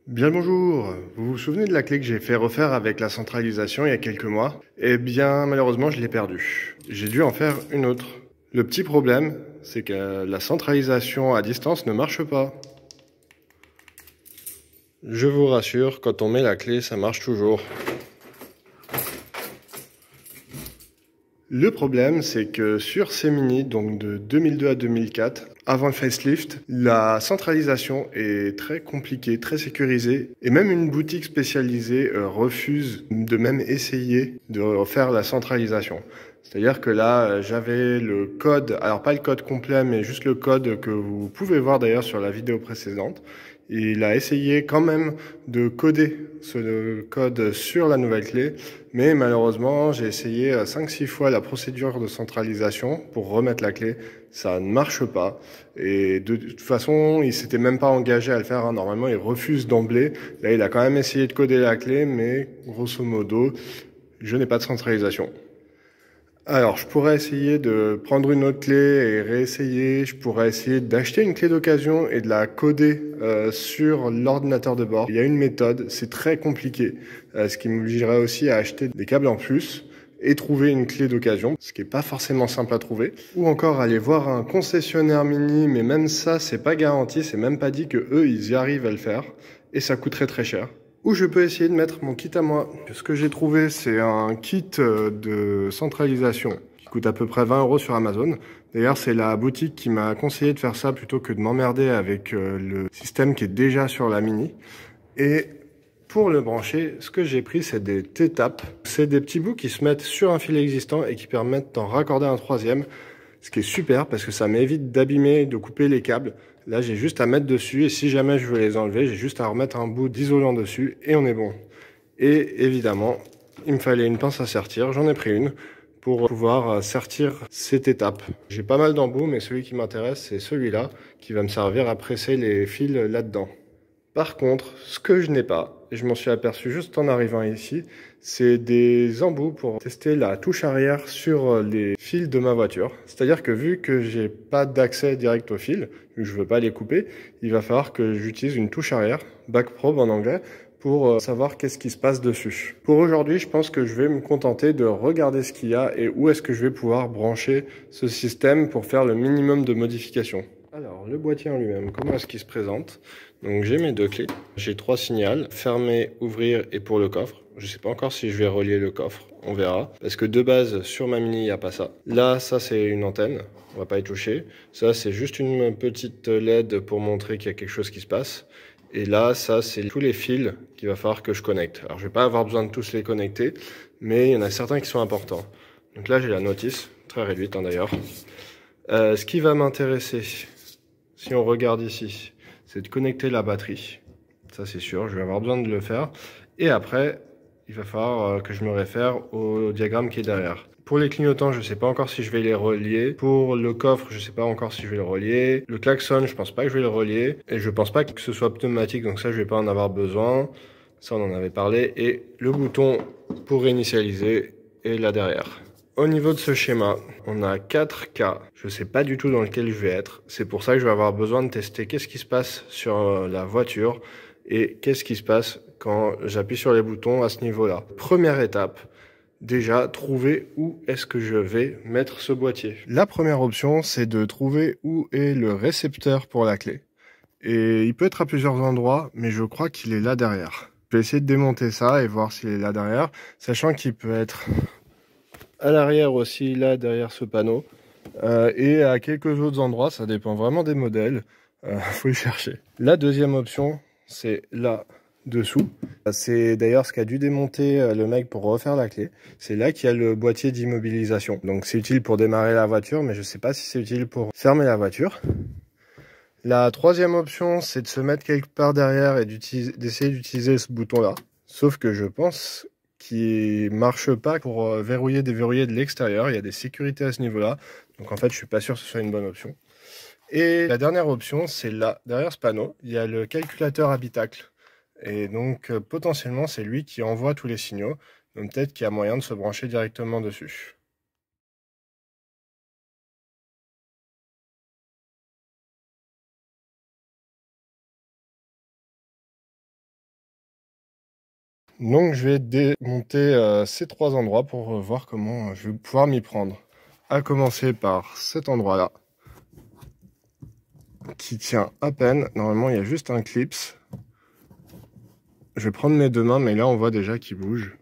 Bien le bonjour, vous vous souvenez de la clé que j'ai fait refaire avec la centralisation il y a quelques mois? Eh bien malheureusement je l'ai perdue. J'ai dû en faire une autre. Le petit problème, c'est que la centralisation à distance ne marche pas. Je vous rassure, quand on met la clé, ça marche toujours. Le problème, c'est que sur ces Mini, donc de 2002 à 2004, avant le facelift, la centralisation est très compliquée, très sécurisée, et même une boutique spécialisée refuse de même essayer de refaire la centralisation. C'est-à-dire que là, j'avais le code, alors pas le code complet, mais juste le code que vous pouvez voir d'ailleurs sur la vidéo précédente. Il a essayé quand même de coder ce code sur la nouvelle clé, mais malheureusement, j'ai essayé 5-6 fois la procédure de centralisation pour remettre la clé. Ça ne marche pas. Et de toute façon, il s'était même pas engagé à le faire, hein. Normalement, il refuse d'emblée. Là, il a quand même essayé de coder la clé, mais grosso modo, je n'ai pas de centralisation. Alors, je pourrais essayer de prendre une autre clé et réessayer. Je pourrais essayer d'acheter une clé d'occasion et de la coder sur l'ordinateur de bord. Il y a une méthode, c'est très compliqué, ce qui m'obligerait aussi à acheter des câbles en plus et trouver une clé d'occasion, ce qui est pas forcément simple à trouver. Ou encore aller voir un concessionnaire Mini, mais même ça, c'est pas garanti, c'est même pas dit que eux, ils y arrivent à le faire, et ça coûterait très cher. Ou je peux essayer de mettre mon kit à moi. Ce que j'ai trouvé, c'est un kit de centralisation qui coûte à peu près 20 € sur Amazon. D'ailleurs, c'est la boutique qui m'a conseillé de faire ça plutôt que de m'emmerder avec le système qui est déjà sur la Mini. Et pour le brancher, ce que j'ai pris, c'est des T-Tap. C'est des petits bouts qui se mettent sur un fil existant et qui permettent d'en raccorder un troisième. Ce qui est super parce que ça m'évite d'abîmer, de couper les câbles. Là, j'ai juste à mettre dessus et si jamais je veux les enlever, j'ai juste à remettre un bout d'isolant dessus et on est bon. Et évidemment, il me fallait une pince à sertir. J'en ai pris une pour pouvoir sertir cette étape. J'ai pas mal d'embouts, mais celui qui m'intéresse, c'est celui-là qui va me servir à presser les fils là-dedans. Par contre, ce que je n'ai pas, et je m'en suis aperçu juste en arrivant ici, c'est des embouts pour tester la touche arrière sur les fils de ma voiture. C'est-à-dire que vu que j'ai pas d'accès direct aux fils, vu que je veux pas les couper, il va falloir que j'utilise une touche arrière, backprobe en anglais, pour savoir qu'est-ce qui se passe dessus. Pour aujourd'hui, je pense que je vais me contenter de regarder ce qu'il y a et où est-ce que je vais pouvoir brancher ce système pour faire le minimum de modifications. Alors, le boîtier en lui-même, comment est-ce qu'il se présente? Donc j'ai mes deux clés, j'ai 3 signaux, fermer, ouvrir et pour le coffre. Je sais pas encore si je vais relier le coffre, on verra. Parce que de base, sur ma Mini, il n'y a pas ça. Là, ça c'est une antenne, on va pas y toucher. Ça c'est juste une petite LED pour montrer qu'il y a quelque chose qui se passe. Et là, ça c'est tous les fils qu'il va falloir que je connecte. Alors je vais pas avoir besoin de tous les connecter, mais il y en a certains qui sont importants. Donc là j'ai la notice, très réduite hein, d'ailleurs. Ce qui va m'intéresser, si on regarde ici, c'est de connecter la batterie. Ça, c'est sûr, je vais avoir besoin de le faire. Et après, il va falloir que je me réfère au diagramme qui est derrière. Pour les clignotants, je ne sais pas encore si je vais les relier. Pour le coffre, je ne sais pas encore si je vais le relier. Le klaxon, je pense pas que je vais le relier. Et je pense pas que ce soit pneumatique, donc ça, je vais pas en avoir besoin. Ça, on en avait parlé. Et le bouton pour réinitialiser est là derrière. Au niveau de ce schéma, on a 4 cas. Je ne sais pas du tout dans lequel je vais être. C'est pour ça que je vais avoir besoin de tester qu'est-ce qui se passe sur la voiture et qu'est-ce qui se passe quand j'appuie sur les boutons à ce niveau-là. Première étape, déjà trouver où est-ce que je vais mettre ce boîtier. La première option, c'est de trouver où est le récepteur pour la clé. Et il peut être à plusieurs endroits, mais je crois qu'il est là derrière. Je vais essayer de démonter ça et voir s'il est là derrière, sachant qu'il peut être à l'arrière aussi, là, derrière ce panneau. Et à quelques autres endroits, ça dépend vraiment des modèles. Faut y chercher. La deuxième option, c'est là, dessous. C'est d'ailleurs ce qu'a dû démonter le mec pour refaire la clé. C'est là qu'il y a le boîtier d'immobilisation. Donc c'est utile pour démarrer la voiture, mais je sais pas si c'est utile pour fermer la voiture. La troisième option, c'est de se mettre quelque part derrière et d'essayer d'utiliser ce bouton-là. Sauf que je pense qui marche pas pour verrouiller, déverrouiller de l'extérieur. Il y a des sécurités à ce niveau-là. Donc en fait, je suis pas sûr que ce soit une bonne option. Et la dernière option, c'est là, derrière ce panneau, il y a le calculateur habitacle. Et donc potentiellement, c'est lui qui envoie tous les signaux. Donc peut-être qu'il y a moyen de se brancher directement dessus. Donc je vais démonter ces 3 endroits pour voir comment je vais pouvoir m'y prendre. À commencer par cet endroit-là, qui tient à peine. Normalement, il y a juste un clips. Je vais prendre mes 2 mains, mais là, on voit déjà qu'il bouge.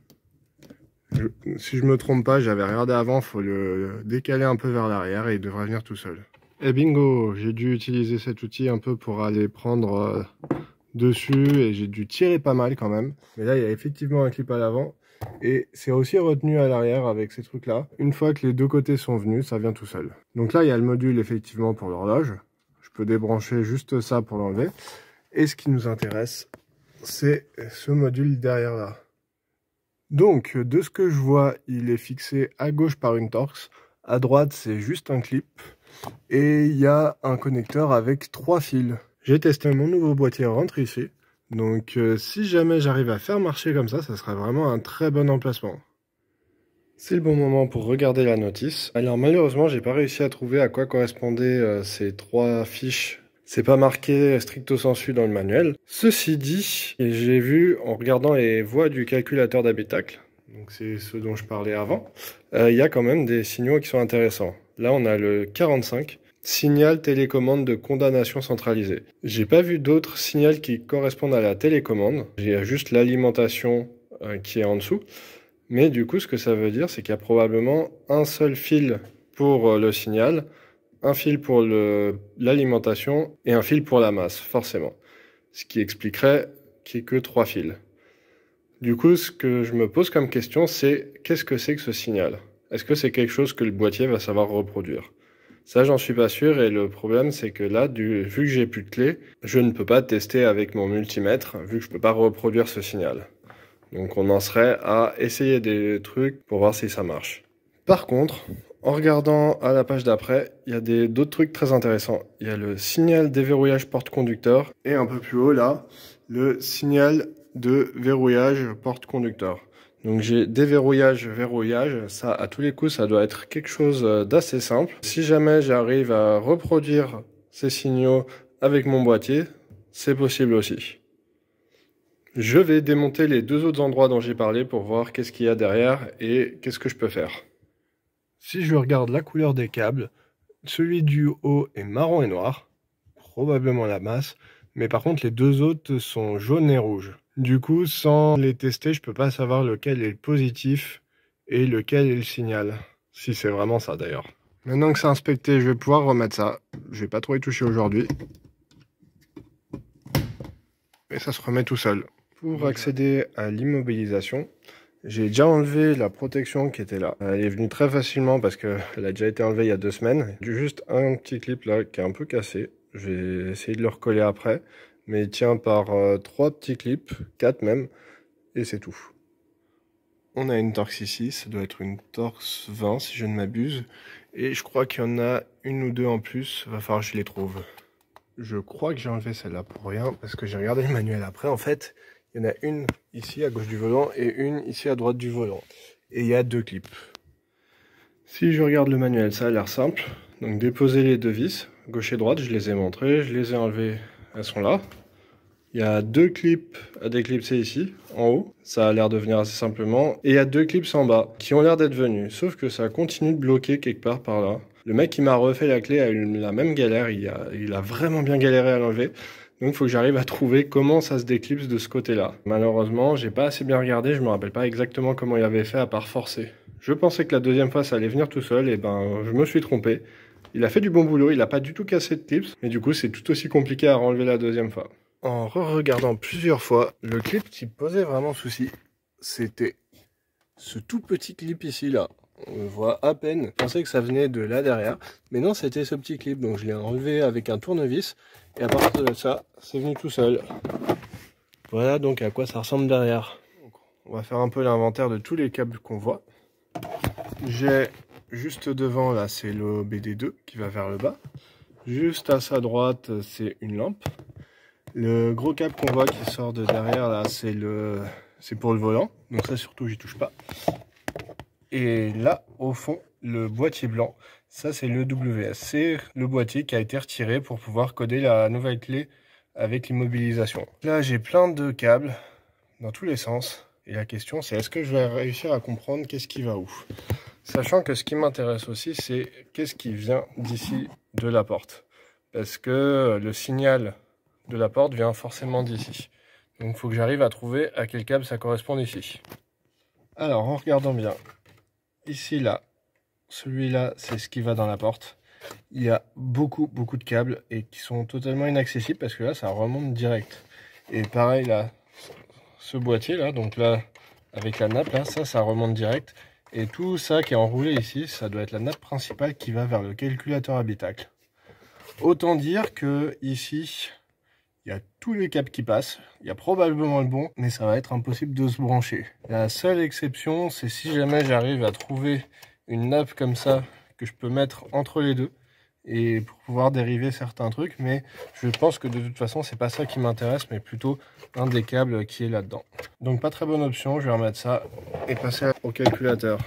Si je me trompe pas, j'avais regardé avant, il faut le décaler un peu vers l'arrière et il devrait venir tout seul. Et bingo, j'ai dû utiliser cet outil un peu pour aller prendre dessus et j'ai dû tirer pas mal quand même. Mais là, il y a effectivement un clip à l'avant et c'est aussi retenu à l'arrière avec ces trucs-là. Une fois que les 2 côtés sont venus, ça vient tout seul. Donc là, il y a le module effectivement pour l'horloge. Je peux débrancher juste ça pour l'enlever. Et ce qui nous intéresse, c'est ce module derrière là. Donc, de ce que je vois, il est fixé à gauche par une Torx. À droite, c'est juste un clip. Et il y a un connecteur avec 3 fils. J'ai testé mon nouveau boîtier rentre ici. Donc, si jamais j'arrive à faire marcher comme ça serait vraiment un très bon emplacement. C'est le bon moment pour regarder la notice. Alors, malheureusement, j'ai pas réussi à trouver à quoi correspondaient ces 3 fiches. C'est pas marqué stricto sensu dans le manuel. Ceci dit, j'ai vu en regardant les voies du calculateur d'habitacle, donc c'est ce dont je parlais avant, il y a quand même des signaux qui sont intéressants. Là, on a le 45, signal télécommande de condamnation centralisée. J'ai pas vu d'autres signaux qui correspondent à la télécommande. Il y a juste l'alimentation qui est en dessous. Mais du coup, ce que ça veut dire, c'est qu'il y a probablement un seul fil pour le signal, un fil pour l'alimentation et un fil pour la masse, forcément. Ce qui expliquerait qu'il n'y ait que 3 fils. Du coup, ce que je me pose comme question, c'est qu'est-ce que c'est que ce signal? Est-ce que c'est quelque chose que le boîtier va savoir reproduire? Ça, j'en suis pas sûr, et le problème, c'est que là, vu que j'ai plus de clé, je ne peux pas tester avec mon multimètre, vu que je peux pas reproduire ce signal. Donc on en serait à essayer des trucs pour voir si ça marche. Par contre, en regardant à la page d'après, il y a d'autres trucs très intéressants. Il y a le signal déverrouillage porte-conducteur et un peu plus haut là, le signal de verrouillage porte-conducteur. Donc j'ai déverrouillage, verrouillage, ça à tous les coups ça doit être quelque chose d'assez simple. Si jamais j'arrive à reproduire ces signaux avec mon boîtier, c'est possible aussi. Je vais démonter les 2 autres endroits dont j'ai parlé pour voir qu'est-ce qu'il y a derrière et qu'est-ce que je peux faire. Si je regarde la couleur des câbles, celui du haut est marron et noir, probablement la masse, mais par contre les 2 autres sont jaunes et rouges. Du coup, sans les tester, je peux pas savoir lequel est le positif et lequel est le signal. Si c'est vraiment ça d'ailleurs. Maintenant que c'est inspecté, je vais pouvoir remettre ça. Je vais pas trop y toucher aujourd'hui. Et ça se remet tout seul. Pour accéder à l'immobilisation, j'ai déjà enlevé la protection qui était là. Elle est venue très facilement parce qu'elle a déjà été enlevée il y a 2 semaines. J'ai juste un petit clip là qui est un peu cassé. Je vais essayer de le recoller après. Mais il tient par 3 petits clips, 4 même, et c'est tout. On a une Torx ici, ça doit être une Torx 20 si je ne m'abuse. Et je crois qu'il y en a une ou 2 en plus, va falloir que je les trouve. Je crois que j'ai enlevé celle-là pour rien, parce que j'ai regardé le manuel après. En fait, il y en a une ici à gauche du volant et une ici à droite du volant. Et il y a 2 clips. Si je regarde le manuel, ça a l'air simple. Donc déposer les 2 vis, gauche et droite, je les ai montrées, je les ai enlevées, elles sont là. Il y a 2 clips à déclipser ici, en haut. Ça a l'air de venir assez simplement. Et il y a 2 clips en bas, qui ont l'air d'être venus. Sauf que ça continue de bloquer quelque part par là. Le mec qui m'a refait la clé a eu la même galère. Il a vraiment bien galéré à l'enlever. Donc il faut que j'arrive à trouver comment ça se déclipse de ce côté-là. Malheureusement, j'ai pas assez bien regardé. Je me rappelle pas exactement comment il avait fait à part forcer. Je pensais que la deuxième fois ça allait venir tout seul. Et ben, je me suis trompé. Il a fait du bon boulot. Il a pas du tout cassé de clips. Mais du coup, c'est tout aussi compliqué à enlever la deuxième fois. En re-regardant plusieurs fois, le clip qui posait vraiment souci, c'était ce tout petit clip ici là. On le voit à peine. Je pensais que ça venait de là derrière, mais non, c'était ce petit clip. Donc je l'ai enlevé avec un tournevis et à partir de ça, c'est venu tout seul. Voilà donc à quoi ça ressemble derrière. Donc, on va faire un peu l'inventaire de tous les câbles qu'on voit. J'ai juste devant là, c'est le BD2 qui va vers le bas. Juste à sa droite, c'est une lampe. Le gros câble qu'on voit qui sort de derrière là, c'est pour le volant, donc ça surtout j'y touche pas. Et là au fond, le boîtier blanc, ça c'est le WS, c'est le boîtier qui a été retiré pour pouvoir coder la nouvelle clé avec l'immobilisation. Là j'ai plein de câbles dans tous les sens, Et la question c'est est-ce que je vais réussir à comprendre qu'est-ce qui va où. Sachant que ce qui m'intéresse aussi c'est qu'est-ce qui vient d'ici de la porte. Parce que le signal de la porte vient forcément d'ici. Donc il faut que j'arrive à trouver à quel câble ça correspond ici. Alors en regardant bien, ici là, celui-là c'est ce qui va dans la porte. Il y a beaucoup de câbles et qui sont totalement inaccessibles parce que là ça remonte direct. Et pareil là, ce boîtier là, donc là avec la nappe là, ça remonte direct. Et tout ça qui est enroulé ici, ça doit être la nappe principale qui va vers le calculateur habitacle. Autant dire que ici, il y a tous les câbles qui passent, il y a probablement le bon, mais ça va être impossible de se brancher. La seule exception, c'est si jamais j'arrive à trouver une nappe comme ça que je peux mettre entre les deux et pour pouvoir dériver certains trucs, mais je pense que de toute façon c'est pas ça qui m'intéresse, mais plutôt un des câbles qui est là-dedans. Donc pas très bonne option, je vais remettre ça et passer au calculateur.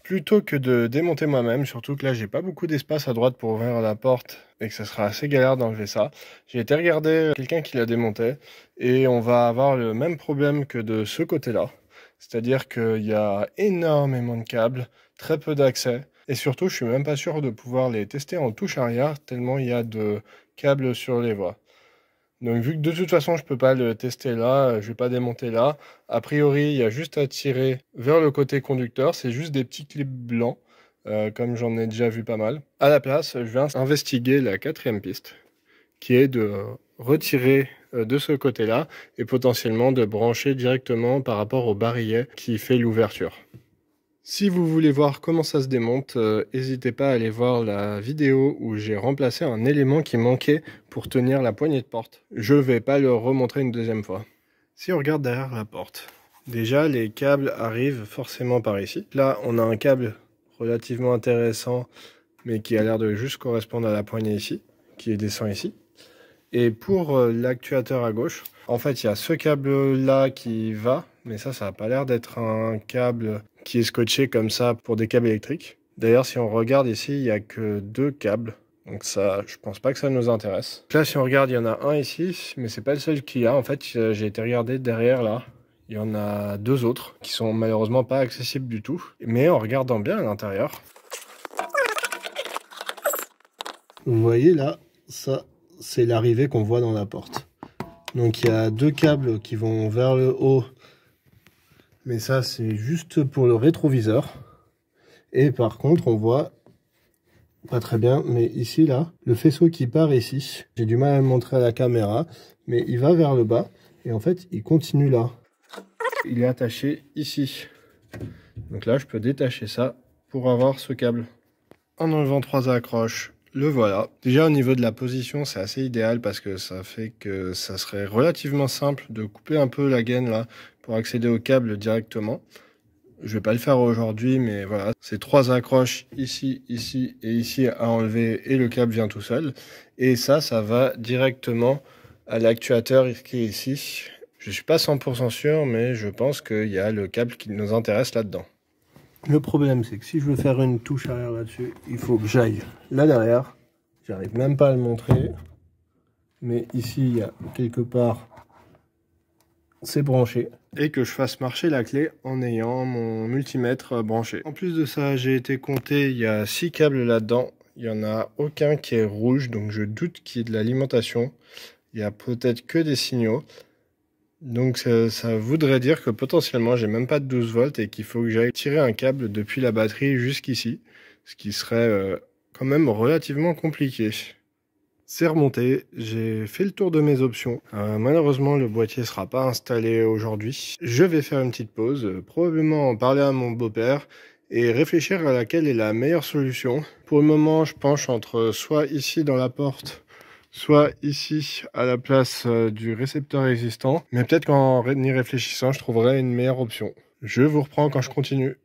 Plutôt que de démonter moi-même, surtout que là j'ai pas beaucoup d'espace à droite pour ouvrir la porte et que ça sera assez galère d'enlever ça, j'ai été regarder quelqu'un qui la démontait et on va avoir le même problème que de ce côté-là. C'est-à-dire qu'il y a énormément de câbles, très peu d'accès. Et surtout, je suis même pas sûr de pouvoir les tester en touche arrière, tellement il y a de câbles sur les voies. Donc vu que de toute façon, je peux pas le tester là, je vais pas démonter là. A priori, il y a juste à tirer vers le côté conducteur, c'est juste des petits clips blancs, comme j'en ai déjà vu pas mal. À la place, je vais investiguer la 4e piste, qui est de retirer de ce côté-là et potentiellement de brancher directement par rapport au barillet qui fait l'ouverture. Si vous voulez voir comment ça se démonte, n'hésitez pas à aller voir la vidéo où j'ai remplacé un élément qui manquait pour tenir la poignée de porte. Je ne vais pas le remontrer une deuxième fois. Si on regarde derrière la porte, déjà les câbles arrivent forcément par ici. Là on a un câble relativement intéressant mais qui a l'air de juste correspondre à la poignée ici, qui descend ici. Et pour l'actuateur à gauche, en fait il y a ce câble là qui va, mais ça n'a pas l'air d'être un câble qui est scotché comme ça pour des câbles électriques. D'ailleurs, si on regarde ici, il n'y a que 2 câbles. Donc ça, je pense pas que ça nous intéresse. Là, si on regarde, il y en a un ici, mais c'est pas le seul qu'il y a. En fait, j'ai été regarder derrière là. Il y en a 2 autres qui sont malheureusement pas accessibles du tout. Mais en regardant bien à l'intérieur, vous voyez là, ça, c'est l'arrivée qu'on voit dans la porte. Donc il y a 2 câbles qui vont vers le haut. Mais ça, c'est juste pour le rétroviseur. Et par contre, on voit, pas très bien, mais ici, là, le faisceau qui part ici. J'ai du mal à le montrer à la caméra, mais il va vers le bas. Et en fait, il continue là. Il est attaché ici. Donc là, je peux détacher ça pour avoir ce câble. En enlevant 3 accroches, le voilà. Déjà, au niveau de la position, c'est assez idéal parce que ça fait que ça serait relativement simple de couper un peu la gaine là pour accéder au câble directement. Je vais pas le faire aujourd'hui, mais voilà, c'est 3 accroches ici, ici et ici à enlever et le câble vient tout seul. Et ça va directement à l'actuateur qui est ici. Je suis pas 100% sûr, mais je pense qu'il y a le câble qui nous intéresse là-dedans. Le problème, c'est que si je veux faire une touche arrière là-dessus, il faut que j'aille là derrière. J'arrive même pas à le montrer, mais ici, il y a quelque part, c'est branché. Et que je fasse marcher la clé en ayant mon multimètre branché. En plus de ça, j'ai été compter, il y a 6 câbles là-dedans. Il n'y en a aucun qui est rouge, donc je doute qu'il y ait de l'alimentation. Il y a peut-être que des signaux. Donc ça voudrait dire que potentiellement, j'ai même pas de 12 volts et qu'il faut que j'aille tirer un câble depuis la batterie jusqu'ici. Ce qui serait quand même relativement compliqué. C'est remonté, j'ai fait le tour de mes options. Malheureusement, le boîtier ne sera pas installé aujourd'hui. Je vais faire une petite pause, probablement en parler à mon beau-père et réfléchir à laquelle est la meilleure solution. Pour le moment, je penche entre soit ici dans la porte, soit ici à la place du récepteur existant. Mais peut-être qu'en y réfléchissant, je trouverai une meilleure option. Je vous reprends quand je continue.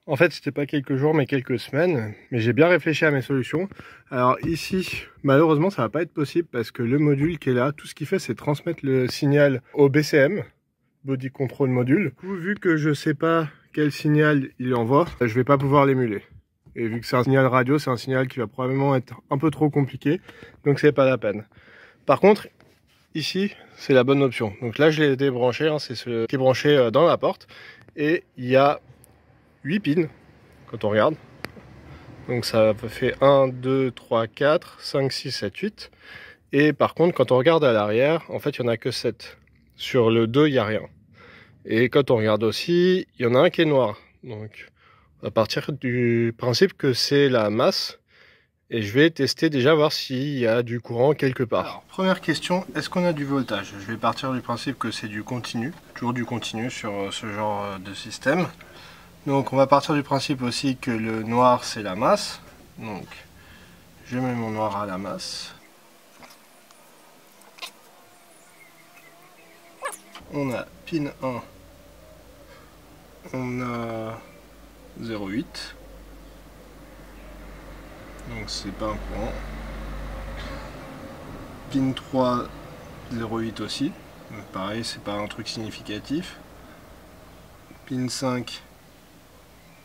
En fait, c'était pas quelques jours, mais quelques semaines. Mais j'ai bien réfléchi à mes solutions. Alors ici, malheureusement, ça va pas être possible parce que le module qui est là, tout ce qu'il fait, c'est transmettre le signal au BCM, Body Control Module. Du coup, vu que je sais pas quel signal il envoie, je vais pas pouvoir l'émuler. Et vu que c'est un signal radio, c'est un signal qui va probablement être un peu trop compliqué. Donc c'est pas la peine. Par contre, ici, c'est la bonne option. Donc là, je l'ai débranché, hein, c'est ce qui est branché dans la porte. Et il y a 8 pins, quand on regarde. Donc ça fait 1, 2, 3, 4, 5, 6, 7, 8. Et par contre, quand on regarde à l'arrière, en fait, il n'y en a que 7. Sur le 2, il n'y a rien. Et quand on regarde aussi, il y en a un qui est noir. Donc, à partir du principe que c'est la masse. Et je vais tester déjà, voir s'il y a du courant quelque part. Alors, première question, est-ce qu'on a du voltage? Je vais partir du principe que c'est du continu. Toujours du continu sur ce genre de système. Donc, on va partir du principe aussi que le noir, c'est la masse. Donc, je mets mon noir à la masse. On a pin 1, on a 0,8, donc c'est pas un courant. Pin 3, 0,8 aussi, donc pareil, c'est pas un truc significatif. Pin 5,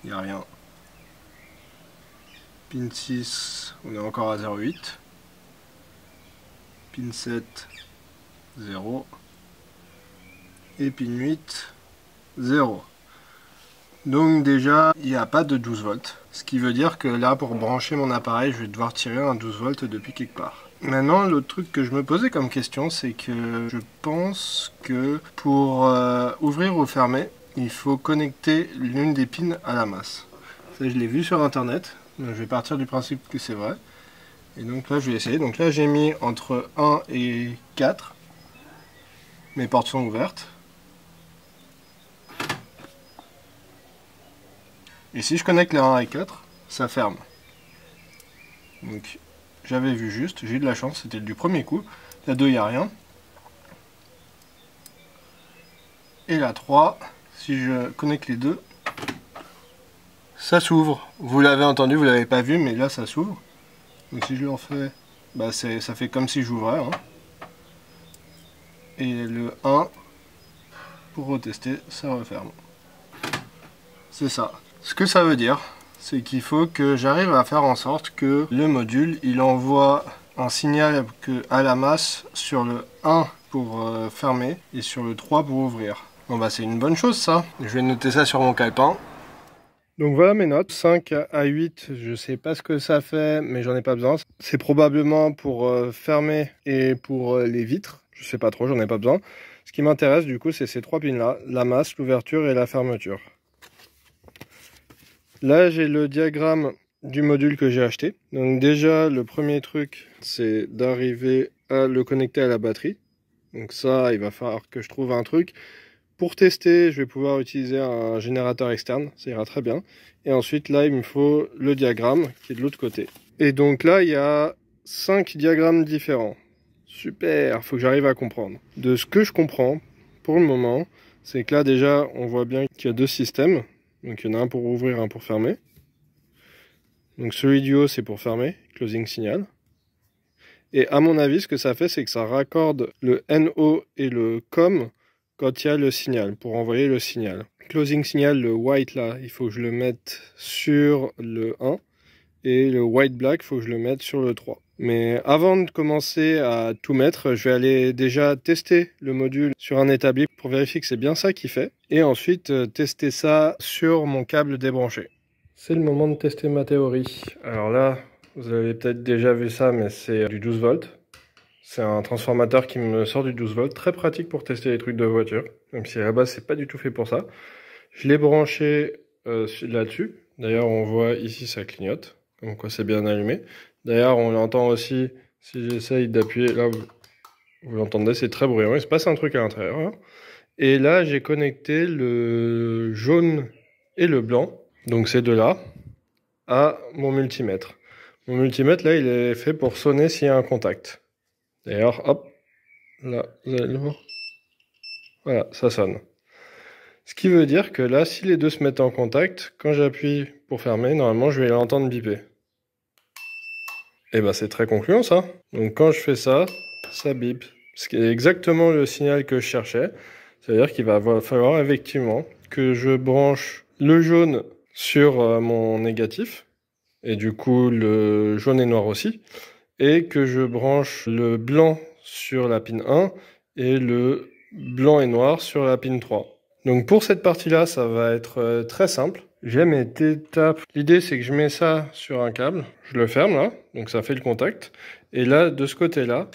il n'y a rien. Pin 6, on est encore à 0,8. Pin 7, 0. Et pin 8, 0. Donc déjà, il n'y a pas de 12 volts. Ce qui veut dire que là, pour brancher mon appareil, je vais devoir tirer un 12 volts depuis quelque part. Maintenant, l'autre truc que je me posais comme question, c'est que je pense que pour ouvrir ou fermer, il faut connecter l'une des pins à la masse. Ça, je l'ai vu sur internet. Donc, je vais partir du principe que c'est vrai. Et donc là, je vais essayer. Donc là, j'ai mis entre 1 et 4. Mes portes sont ouvertes. Et si je connecte les 1 et 4, ça ferme. Donc j'avais vu juste, j'ai eu de la chance, c'était du premier coup. La 2, il n'y a rien. Et la 3, si je connecte les deux, ça s'ouvre. Vous l'avez entendu, vous l'avez pas vu, mais là ça s'ouvre. Donc si je le refais, bah ça fait comme si j'ouvrais. Hein. Et le 1, pour retester, ça referme. C'est ça. Ce que ça veut dire, c'est qu'il faut que j'arrive à faire en sorte que le module, il envoie un signal à la masse sur le 1 pour fermer et sur le 3 pour ouvrir. Bon bah c'est une bonne chose ça. Je vais noter ça sur mon calepin. Donc voilà mes notes, 5 à 8, je sais pas ce que ça fait, mais j'en ai pas besoin. C'est probablement pour fermer et pour les vitres, je sais pas trop, j'en ai pas besoin. Ce qui m'intéresse du coup, c'est ces 3 pins là, la masse, l'ouverture et la fermeture. Là, j'ai le diagramme du module que j'ai acheté. Donc déjà, le premier truc, c'est d'arriver à le connecter à la batterie. Donc ça, il va falloir que je trouve un truc. Pour tester, je vais pouvoir utiliser un générateur externe, ça ira très bien. Et ensuite, là, il me faut le diagramme qui est de l'autre côté. Et donc là, il y a 5 diagrammes différents. Super, faut que j'arrive à comprendre. De ce que je comprends, pour le moment, c'est que là, déjà, on voit bien qu'il y a 2 systèmes. Donc il y en a un pour ouvrir, un pour fermer. Donc celui du haut, c'est pour fermer, closing signal. Et à mon avis, ce que ça fait, c'est que ça raccorde le NO et le COM quand il y a le signal, pour envoyer le signal. Closing signal, le white là, il faut que je le mette sur le 1. Et le white black, il faut que je le mette sur le 3. Mais avant de commencer à tout mettre, je vais aller déjà tester le module sur un établi pour vérifier que c'est bien ça qu'il fait. Et ensuite tester ça sur mon câble débranché. C'est le moment de tester ma théorie. Alors là, vous avez peut-être déjà vu ça, mais c'est du 12 volts. C'est un transformateur qui me sort du 12 volts. Très pratique pour tester les trucs de voiture. Même si à la base, c'est pas du tout fait pour ça. Je l'ai branché là-dessus. D'ailleurs, on voit ici, ça clignote. Comme quoi c'est bien allumé. D'ailleurs, on l'entend aussi, si j'essaye d'appuyer, là, vous l'entendez, c'est très bruyant. Il se passe un truc à l'intérieur. Hein. Et là, j'ai connecté le jaune et le blanc, donc ces deux-là, à mon multimètre. Mon multimètre, là, il est fait pour sonner s'il y a un contact. D'ailleurs, hop, là, vous allez le voir. Voilà, ça sonne. Ce qui veut dire que là, si les deux se mettent en contact, quand j'appuie pour fermer, normalement, je vais l'entendre biper. Et ben c'est très concluant ça. Donc quand je fais ça, ça bip. Ce qui est exactement le signal que je cherchais. C'est-à-dire qu'il va falloir effectivement que je branche le jaune sur mon négatif. Et du coup le jaune et noir aussi. Et que je branche le blanc sur la pin 1 et le blanc et noir sur la pin 3. Donc pour cette partie-là, ça va être très simple. J'ai mes étapes. L'idée, c'est que je mets ça sur un câble. Je le ferme là, donc ça fait le contact. Et là, de ce côté-là,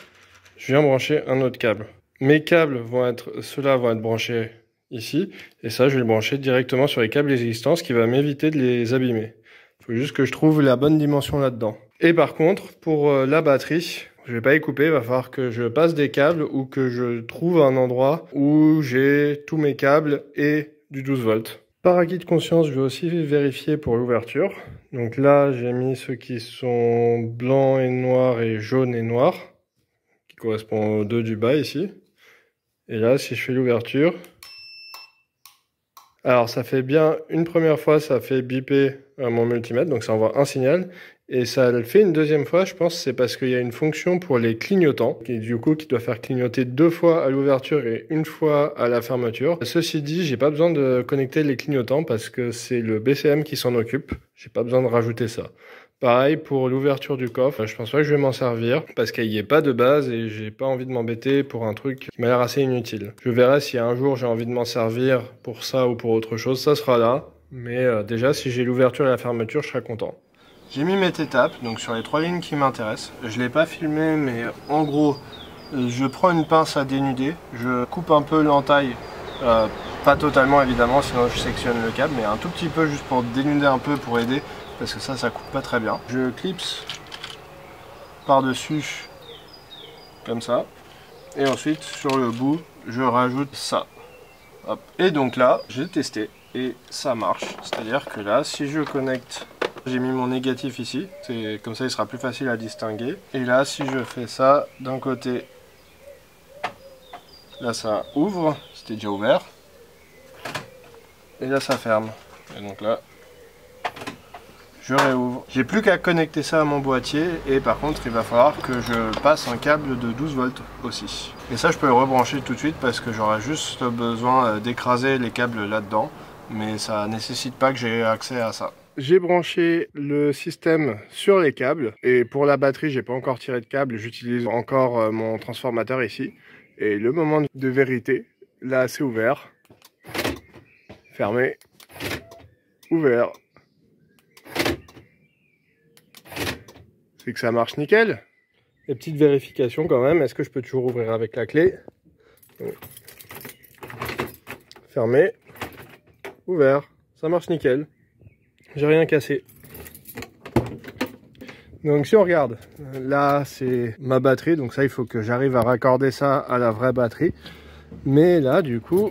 je viens brancher un autre câble. Mes câbles vont être, ceux-là vont être branchés ici. Et ça, je vais le brancher directement sur les câbles existants, ce qui va m'éviter de les abîmer. Il faut juste que je trouve la bonne dimension là-dedans. Et par contre, pour la batterie, je vais pas y couper, il va falloir que je passe des câbles ou que je trouve un endroit où j'ai tous mes câbles et du 12 volts. Par acquis de conscience, je vais aussi vérifier pour l'ouverture. Donc là, j'ai mis ceux qui sont blancs et noirs et jaunes et noirs, qui correspondent aux deux du bas ici. Et là, si je fais l'ouverture, alors ça fait bien une première fois, ça fait biper mon multimètre, donc ça envoie un signal. Et ça le fait une deuxième fois, je pense, c'est parce qu'il y a une fonction pour les clignotants, qui doit faire clignoter 2 fois à l'ouverture et 1 fois à la fermeture. Ceci dit, j'ai pas besoin de connecter les clignotants parce que c'est le BCM qui s'en occupe. J'ai pas besoin de rajouter ça. Pareil pour l'ouverture du coffre, je pense pas que je vais m'en servir parce qu'il n'y a pas de base et j'ai pas envie de m'embêter pour un truc qui m'a l'air assez inutile. Je verrai si un jour j'ai envie de m'en servir pour ça ou pour autre chose, ça sera là. Mais déjà, si j'ai l'ouverture et la fermeture, je serai content. J'ai mis mes étapes, donc sur les 3 lignes qui m'intéressent. Je l'ai pas filmé, mais en gros, je prends une pince à dénuder, je coupe un peu l'entaille, pas totalement évidemment, sinon je sectionne le câble, mais un tout petit peu juste pour dénuder un peu, pour aider, parce que ça coupe pas très bien. Je clipse par-dessus, comme ça, et ensuite sur le bout, je rajoute ça. Hop. Et donc là, j'ai testé, et ça marche. C'est-à-dire que là, si je connecte... J'ai mis mon négatif ici, comme ça il sera plus facile à distinguer. Et là, si je fais ça d'un côté, là ça ouvre, c'était déjà ouvert. Et là ça ferme. Et donc là, je réouvre. J'ai plus qu'à connecter ça à mon boîtier et par contre il va falloir que je passe un câble de 12 volts aussi. Et ça je peux le rebrancher tout de suite parce que j'aurai juste besoin d'écraser les câbles là-dedans. Mais ça nécessite pas que j'ai accès à ça. J'ai branché le système sur les câbles et pour la batterie j'ai pas encore tiré de câble, j'utilise encore mon transformateur ici. Et le moment de vérité, là c'est ouvert, fermé, ouvert. C'est que ça marche nickel. Et petite vérification quand même, est-ce que je peux toujours ouvrir avec la clé? Fermé, ouvert, ça marche nickel. J'ai rien cassé. Donc si on regarde, là c'est ma batterie, donc ça il faut que j'arrive à raccorder ça à la vraie batterie. Mais là du coup,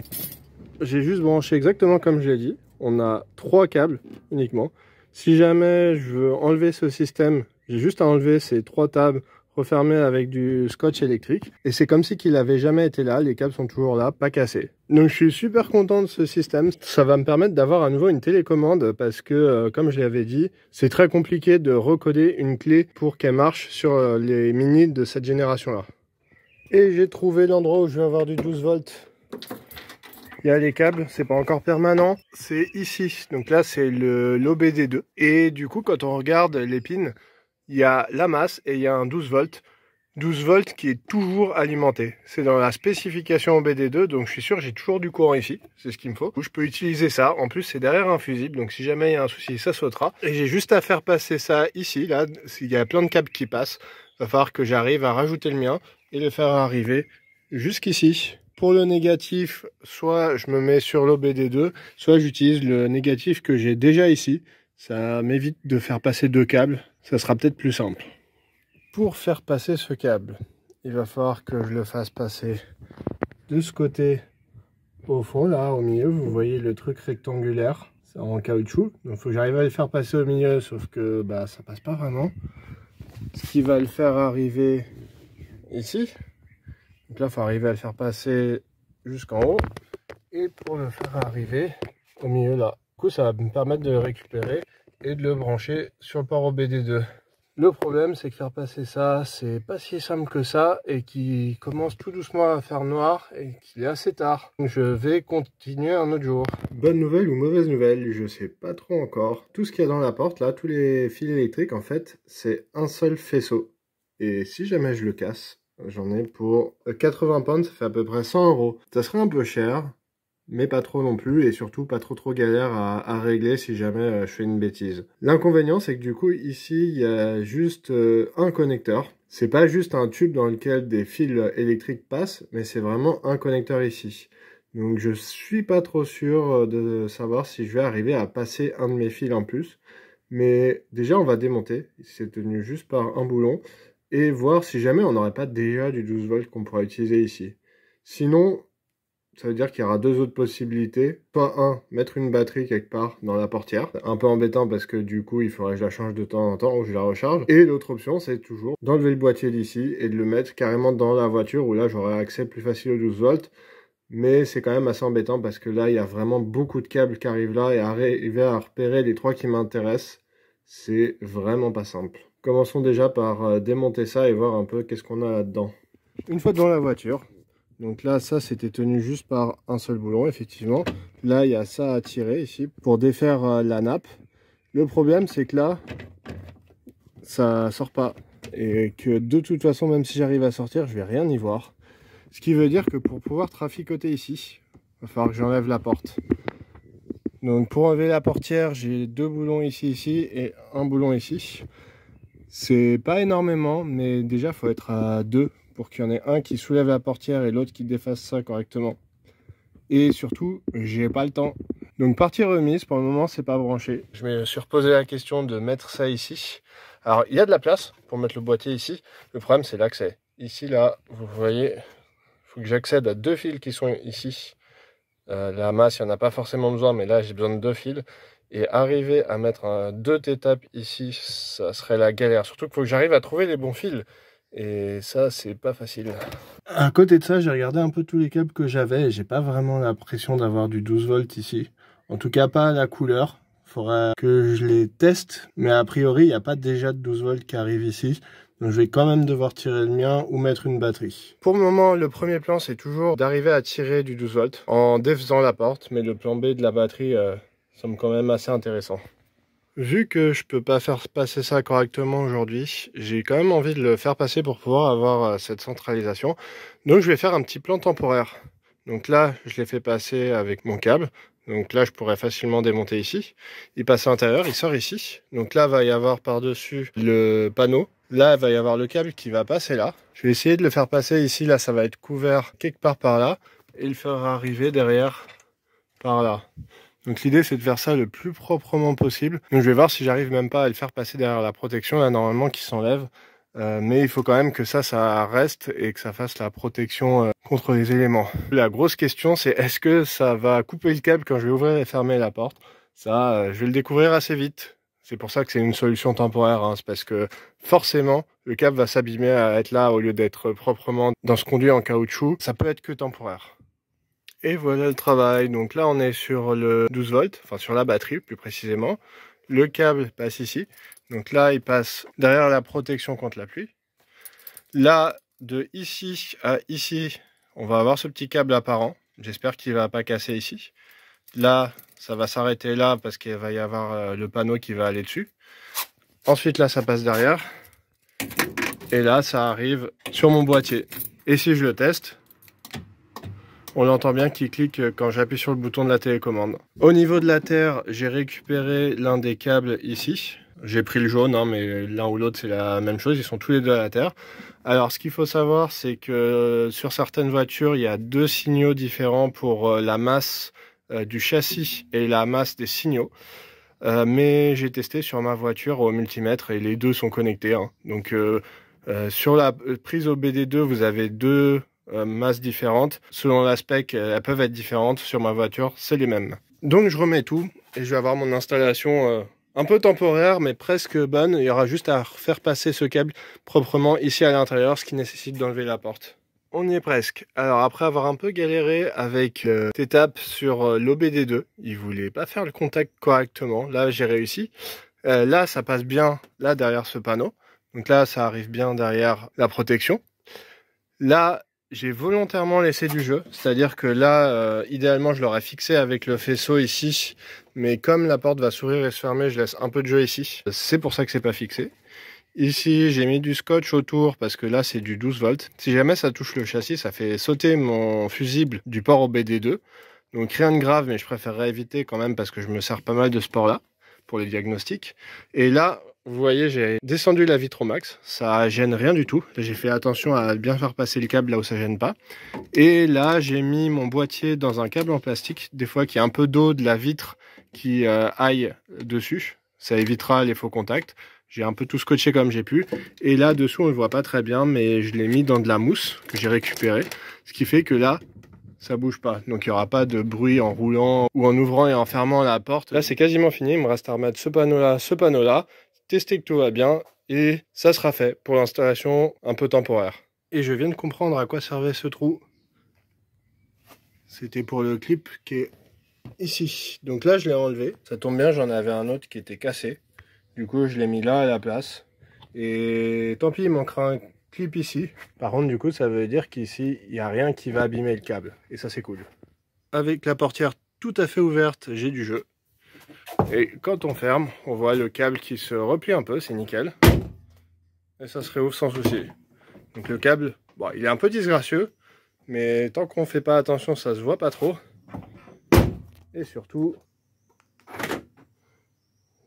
j'ai juste branché exactement comme je l'ai dit. On a 3 câbles uniquement. Si jamais je veux enlever ce système, j'ai juste à enlever ces 3 tables refermées avec du scotch électrique. Et c'est comme si qu'il n'avait jamais été là, les câbles sont toujours là, pas cassés. Donc je suis super content de ce système. Ça va me permettre d'avoir à nouveau une télécommande parce que, comme je l'avais dit, c'est très compliqué de recoder une clé pour qu'elle marche sur les mini de cette génération-là. Et j'ai trouvé l'endroit où je vais avoir du 12 volts. Il y a les câbles, c'est pas encore permanent, c'est ici. Donc là, c'est l'OBD2. Et du coup, quand on regarde les pins, il y a la masse et il y a un 12 volts. 12 volts qui est toujours alimenté. C'est dans la spécification OBD2, donc je suis sûr que j'ai toujours du courant ici. C'est ce qu'il me faut. Je peux utiliser ça. En plus, c'est derrière un fusible, donc si jamais il y a un souci, ça sautera. Et j'ai juste à faire passer ça ici. Là, il y a plein de câbles qui passent. Il va falloir que j'arrive à rajouter le mien et le faire arriver jusqu'ici. Pour le négatif, soit je me mets sur l'OBD2, soit j'utilise le négatif que j'ai déjà ici. Ça m'évite de faire passer 2 câbles. Ça sera peut-être plus simple. Pour faire passer ce câble, il va falloir que je le fasse passer de ce côté au fond, là, au milieu. Vous voyez le truc rectangulaire, c'est en caoutchouc. Donc il faut que j'arrive à le faire passer au milieu, sauf que ça passe pas vraiment. Ce qui va le faire arriver ici. Donc là, il faut arriver à le faire passer jusqu'en haut. Et pour le faire arriver au milieu là. Du coup, ça va me permettre de le récupérer et de le brancher sur le port OBD2. Le problème, c'est que faire passer ça, c'est pas si simple que ça et qu'il commence tout doucement à faire noir et qu'il est assez tard. Donc je vais continuer un autre jour. Bonne nouvelle ou mauvaise nouvelle, je sais pas trop encore. Tout ce qu'il y a dans la porte, là, tous les fils électriques, en fait, c'est un seul faisceau. Et si jamais je le casse, J'en ai pour 80 pounds, ça fait à peu près 100 €. Ça serait un peu cher, mais pas trop non plus, et surtout pas trop galère à régler si jamais je fais une bêtise. L'inconvénient, c'est que du coup, ici, il y a juste un connecteur. C'est pas juste un tube dans lequel des fils électriques passent, mais c'est vraiment un connecteur ici. Donc je suis pas trop sûr de savoir si je vais arriver à passer un de mes fils en plus. Mais déjà, on va démonter. C'est tenu juste par un boulon. Et voir si jamais on n'aurait pas déjà du 12 volts qu'on pourra utiliser ici. Sinon, ça veut dire qu'il y aura deux autres possibilités. Soit mettre une batterie quelque part dans la portière. Un peu embêtant parce que du coup, il faudrait que je la change de temps en temps ou je la recharge. Et l'autre option, c'est toujours d'enlever le boîtier d'ici et de le mettre carrément dans la voiture où là, j'aurai accès plus facile aux 12 volts. Mais c'est quand même assez embêtant parce que là, il y a vraiment beaucoup de câbles qui arrivent là et arriver à repérer les trois qui m'intéressent, c'est vraiment pas simple. Commençons déjà par démonter ça et voir un peu qu'est-ce qu'on a là-dedans. Une fois dans la voiture, donc là, ça c'était tenu juste par un seul boulon, effectivement. Là, il y a ça à tirer ici pour défaire la nappe. Le problème, c'est que là, ça sort pas. Et que de toute façon, même si j'arrive à sortir, je vais rien y voir. Ce qui veut dire que pour pouvoir traficoter ici, il va falloir que j'enlève la porte. Donc pour enlever la portière, j'ai deux boulons ici et un boulon ici. C'est pas énormément, mais déjà il faut être à deux pour qu'il y en ait un qui soulève la portière et l'autre qui défasse ça correctement. Et surtout, j'ai pas le temps. Donc partie remise, pour le moment c'est pas branché. Je me suis reposé la question de mettre ça ici. Alors il y a de la place pour mettre le boîtier ici. Le problème c'est l'accès. Ici là, vous voyez, faut que j'accède à deux fils qui sont ici. La masse, il n'y en a pas forcément besoin, mais là j'ai besoin de deux fils. Et arriver à mettre deux T-tapes ici, ça serait la galère. Surtout qu'il faut que j'arrive à trouver les bons fils. Et ça, c'est pas facile. À côté de ça, j'ai regardé un peu tous les câbles que j'avais. Et j'ai pas vraiment l'impression d'avoir du 12 volts ici. En tout cas, pas à la couleur. Il faudrait que je les teste. Mais a priori, il n'y a pas déjà de 12 volts qui arrive ici. Donc je vais quand même devoir tirer le mien ou mettre une batterie. Pour le moment, le premier plan, c'est toujours d'arriver à tirer du 12 volts en défaisant la porte. Mais le plan B de la batterie semble quand même assez intéressant. Vu que je peux pas faire passer ça correctement aujourd'hui, j'ai quand même envie de le faire passer pour pouvoir avoir cette centralisation. Donc je vais faire un petit plan temporaire. Donc là, je l'ai fait passer avec mon câble. Donc là, je pourrais facilement démonter ici. Il passe à l'intérieur, il sort ici. Donc là, il va y avoir par-dessus le panneau. Là, il va y avoir le câble qui va passer là. Je vais essayer de le faire passer ici. Là, ça va être couvert quelque part par là. Et le faire arriver derrière par là. Donc l'idée, c'est de faire ça le plus proprement possible. Donc je vais voir si j'arrive même pas à le faire passer derrière la protection, là, normalement, qui s'enlève. Mais il faut quand même que ça reste et que ça fasse la protection contre les éléments. La grosse question, c'est est-ce que ça va couper le câble quand je vais ouvrir et fermer la porte? Ça, je vais le découvrir assez vite. C'est pour ça que c'est une solution temporaire, hein. C'est parce que forcément, le câble va s'abîmer à être là au lieu d'être proprement dans ce conduit en caoutchouc. Ça peut être que temporaire. Et voilà le travail. Donc là, on est sur le 12 volts, enfin sur la batterie plus précisément. Le câble passe ici. Donc là, il passe derrière la protection contre la pluie. Là, de ici à ici, on va avoir ce petit câble apparent. J'espère qu'il ne va pas casser ici. Là, ça va s'arrêter là parce qu'il va y avoir le panneau qui va aller dessus. Ensuite, là, ça passe derrière. Et là, ça arrive sur mon boîtier. Et si je le teste, on l'entend bien qui clique quand j'appuie sur le bouton de la télécommande. Au niveau de la terre, j'ai récupéré l'un des câbles ici. J'ai pris le jaune, hein, mais l'un ou l'autre c'est la même chose, ils sont tous les deux à la terre. Alors ce qu'il faut savoir, c'est que sur certaines voitures, il y a deux signaux différents pour la masse du châssis et la masse des signaux. Mais j'ai testé sur ma voiture au multimètre et les deux sont connectés. Hein. Donc sur la prise au BD2, vous avez deux masses différentes. Selon l'aspect, elles peuvent être différentes. Sur ma voiture, c'est les mêmes. Donc je remets tout et je vais avoir mon installation un peu temporaire, mais presque bonne. Il y aura juste à faire passer ce câble proprement ici à l'intérieur, ce qui nécessite d'enlever la porte. On y est presque. Alors après avoir un peu galéré avec T-Tap sur l'OBD2, il voulait pas faire le contact correctement. Là j'ai réussi. Là ça passe bien là derrière ce panneau. Donc là ça arrive bien derrière la protection. Là j'ai volontairement laissé du jeu, c'est-à-dire que là, idéalement, je l'aurais fixé avec le faisceau ici, mais comme la porte va s'ouvrir et se fermer, je laisse un peu de jeu ici. C'est pour ça que c'est pas fixé. Ici, j'ai mis du scotch autour parce que là, c'est du 12 volts. Si jamais ça touche le châssis, ça fait sauter mon fusible du port au BD2. Donc rien de grave, mais je préférerais éviter quand même parce que je me sers pas mal de ce port-là pour les diagnostics. Et là, vous voyez, j'ai descendu la vitre au max. Ça gêne rien du tout. J'ai fait attention à bien faire passer le câble là où ça gêne pas. Et là, j'ai mis mon boîtier dans un câble en plastique. Des fois qu'il y a un peu d'eau de la vitre qui aille dessus. Ça évitera les faux contacts. J'ai un peu tout scotché comme j'ai pu. Et là, dessous, on ne voit pas très bien, mais je l'ai mis dans de la mousse que j'ai récupérée. Ce qui fait que là, ça bouge pas. Donc, il n'y aura pas de bruit en roulant ou en ouvrant et en fermant la porte. Là, c'est quasiment fini. Il me reste à remettre ce panneau-là, tester que tout va bien. Et ça sera fait pour l'installation un peu temporaire. Et je viens de comprendre à quoi servait ce trou. C'était pour le clip qui est ici. Donc là, je l'ai enlevé. Ça tombe bien, j'en avais un autre qui était cassé. Du coup, je l'ai mis là à la place. Et tant pis, il manquera un clip ici. Par contre, du coup, ça veut dire qu'ici, il n'y a rien qui va abîmer le câble. Et ça, c'est cool. Avec la portière tout à fait ouverte, j'ai du jeu. Et quand on ferme, on voit le câble qui se replie un peu, c'est nickel. Et ça se réouvre sans souci. Donc le câble, bon, il est un peu disgracieux. Mais tant qu'on fait pas attention, ça se voit pas trop. Et surtout,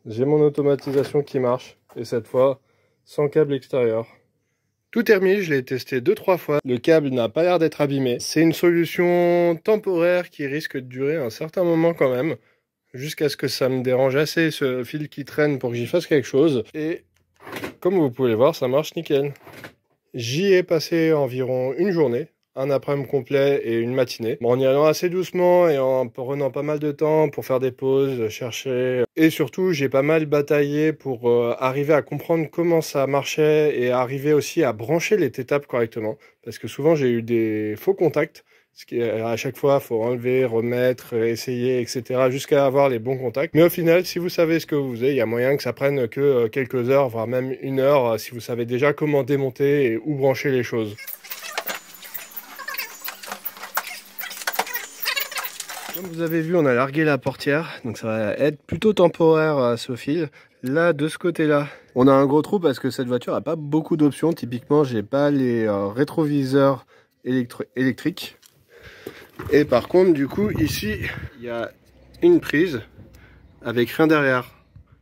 j'ai mon automatisation qui marche. Et cette fois, sans câble extérieur. Tout est remis, je l'ai testé 2-3 fois. Le câble n'a pas l'air d'être abîmé. C'est une solution temporaire qui risque de durer un certain moment quand même. Jusqu'à ce que ça me dérange assez ce fil qui traîne pour que j'y fasse quelque chose. Et comme vous pouvez le voir, ça marche nickel. J'y ai passé environ une journée. Un après-midi complet et une matinée. Bon, en y allant assez doucement et en prenant pas mal de temps pour faire des pauses, chercher. Et surtout, j'ai pas mal bataillé pour arriver à comprendre comment ça marchait et arriver aussi à brancher les T-tapes correctement. Parce que souvent, j'ai eu des faux contacts. Ce qui est, à chaque fois, il faut enlever, remettre, essayer, etc. jusqu'à avoir les bons contacts. Mais au final, si vous savez ce que vous faisiez, il y a moyen que ça prenne que quelques heures, voire même une heure, si vous savez déjà comment démonter et où brancher les choses. Comme vous avez vu, on a largué la portière, donc ça va être plutôt temporaire ce fil. Là, de ce côté-là, on a un gros trou parce que cette voiture n'a pas beaucoup d'options. Typiquement, j'ai pas les rétroviseurs électriques. Et par contre, du coup, ici, il y a une prise avec rien derrière.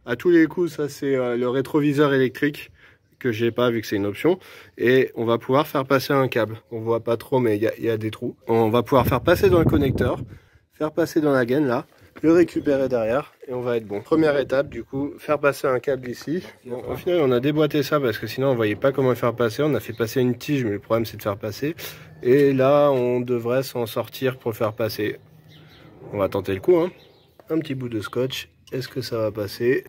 À tous les coups, ça c'est le rétroviseur électrique que j'ai pas vu que c'est une option. Et on va pouvoir faire passer un câble. On voit pas trop, mais il y a des trous. On va pouvoir faire passer dans le connecteur. Faire passer dans la gaine là, le récupérer derrière et on va être bon. Première étape du coup, faire passer un câble ici. Bon, au final on a déboîté ça parce que sinon on voyait pas comment le faire passer. On a fait passer une tige mais le problème c'est de faire passer. Et là on devrait s'en sortir pour le faire passer. On va tenter le coup hein. Un petit bout de scotch, est-ce que ça va passer ?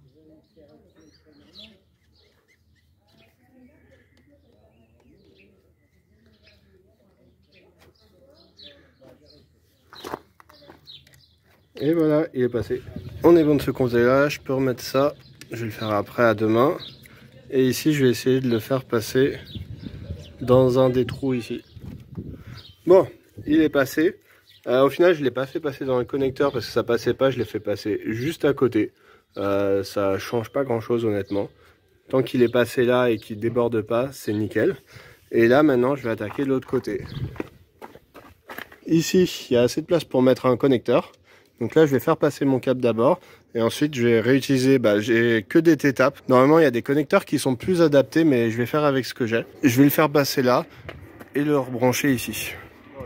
Et voilà, il est passé. On est bon de ce côté-là, je peux remettre ça. Je vais le faire après à deux mains. Et ici, je vais essayer de le faire passer dans un des trous ici. Bon, il est passé. Au final, je ne l'ai pas fait passer dans le connecteur parce que ça passait pas. Je l'ai fait passer juste à côté. Ça change pas grand-chose honnêtement. Tant qu'il est passé là et qu'il déborde pas, c'est nickel. Et là, maintenant, je vais attaquer de l'autre côté. Ici, il y a assez de place pour mettre un connecteur. Donc là, je vais faire passer mon câble d'abord. Et ensuite, je vais réutiliser, j'ai que des T-tapes. Normalement, il y a des connecteurs qui sont plus adaptés, mais je vais faire avec ce que j'ai. Je vais le faire passer là et le rebrancher ici.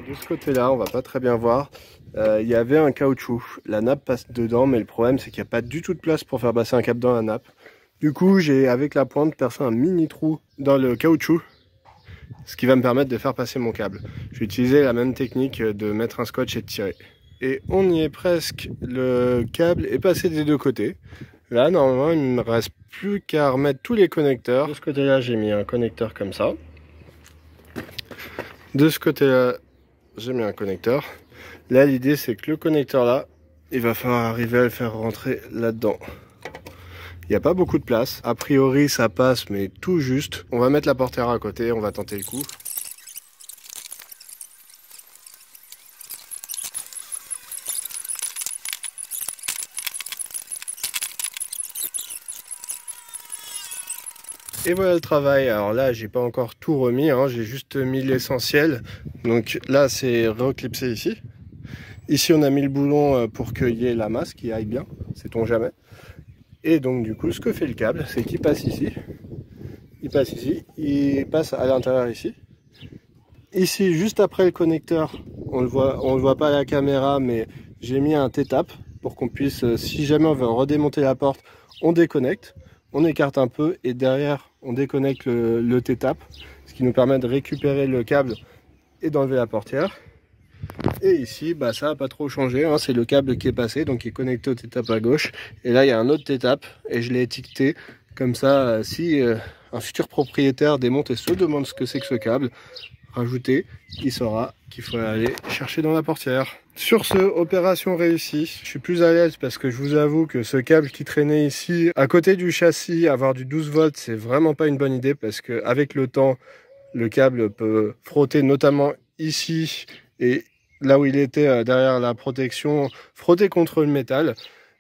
De ce côté-là, on va pas très bien voir. Il y avait un caoutchouc. La nappe passe dedans, mais le problème, c'est qu'il n'y a pas du tout de place pour faire passer un câble dans la nappe. Du coup, j'ai, avec la pointe, percé un mini trou dans le caoutchouc, ce qui va me permettre de faire passer mon câble. Je vais utiliser la même technique de mettre un scotch et de tirer. Et on y est presque, le câble est passé des deux côtés. Là, normalement, il ne me reste plus qu'à remettre tous les connecteurs. De ce côté-là, j'ai mis un connecteur comme ça. De ce côté-là, j'ai mis un connecteur. Là, l'idée, c'est que le connecteur là, il va falloir arriver à le faire rentrer là-dedans. Il n'y a pas beaucoup de place. A priori, ça passe, mais tout juste. On va mettre la portière à côté, on va tenter le coup. Et voilà le travail. Alors là, j'ai pas encore tout remis, hein. J'ai juste mis l'essentiel. Donc là, c'est reclipsé ici. Ici, on a mis le boulon pour qu'il y ait la masse qui aille bien, sait-on jamais. Et donc du coup, ce que fait le câble, c'est qu'il passe ici. Il passe ici, il passe à l'intérieur ici. Ici, juste après le connecteur, on le voit pas à la caméra, mais j'ai mis un T-tap pour qu'on puisse, si jamais on veut redémonter la porte, on déconnecte, on écarte un peu et derrière on déconnecte le T-tap, ce qui nous permet de récupérer le câble et d'enlever la portière. Et ici, bah, ça n'a pas trop changé, hein, c'est le câble qui est passé, donc qui est connecté au T-tap à gauche. Et là, il y a un autre T-tap et je l'ai étiqueté comme ça, si un futur propriétaire démonte et se demande ce que c'est que ce câble, rajouter, il saura qu'il faut aller chercher dans la portière. Sur ce, opération réussie. Je suis plus à l'aise parce que je vous avoue que ce câble qui traînait ici, à côté du châssis, avoir du 12 volts, c'est vraiment pas une bonne idée parce qu'avec le temps, le câble peut frotter notamment ici et là où il était derrière la protection, frotter contre le métal.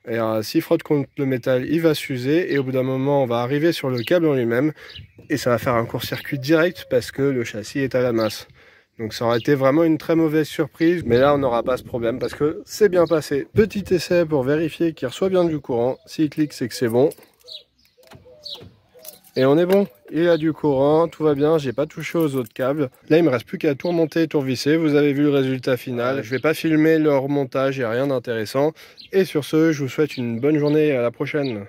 Et s'il frotte contre le métal, il va s'user et au bout d'un moment, on va arriver sur le câble en lui-même et ça va faire un court-circuit direct parce que le châssis est à la masse. Donc ça aurait été vraiment une très mauvaise surprise, mais là on n'aura pas ce problème parce que c'est bien passé. Petit essai pour vérifier qu'il reçoit bien du courant. S'il clique, c'est que c'est bon. Et on est bon, il a du courant, tout va bien, j'ai pas touché aux autres câbles. Là il me reste plus qu'à tout remonter et tout revisser, vous avez vu le résultat final. Je vais pas filmer le remontage, il n'y a rien d'intéressant. Et sur ce, je vous souhaite une bonne journée, à la prochaine.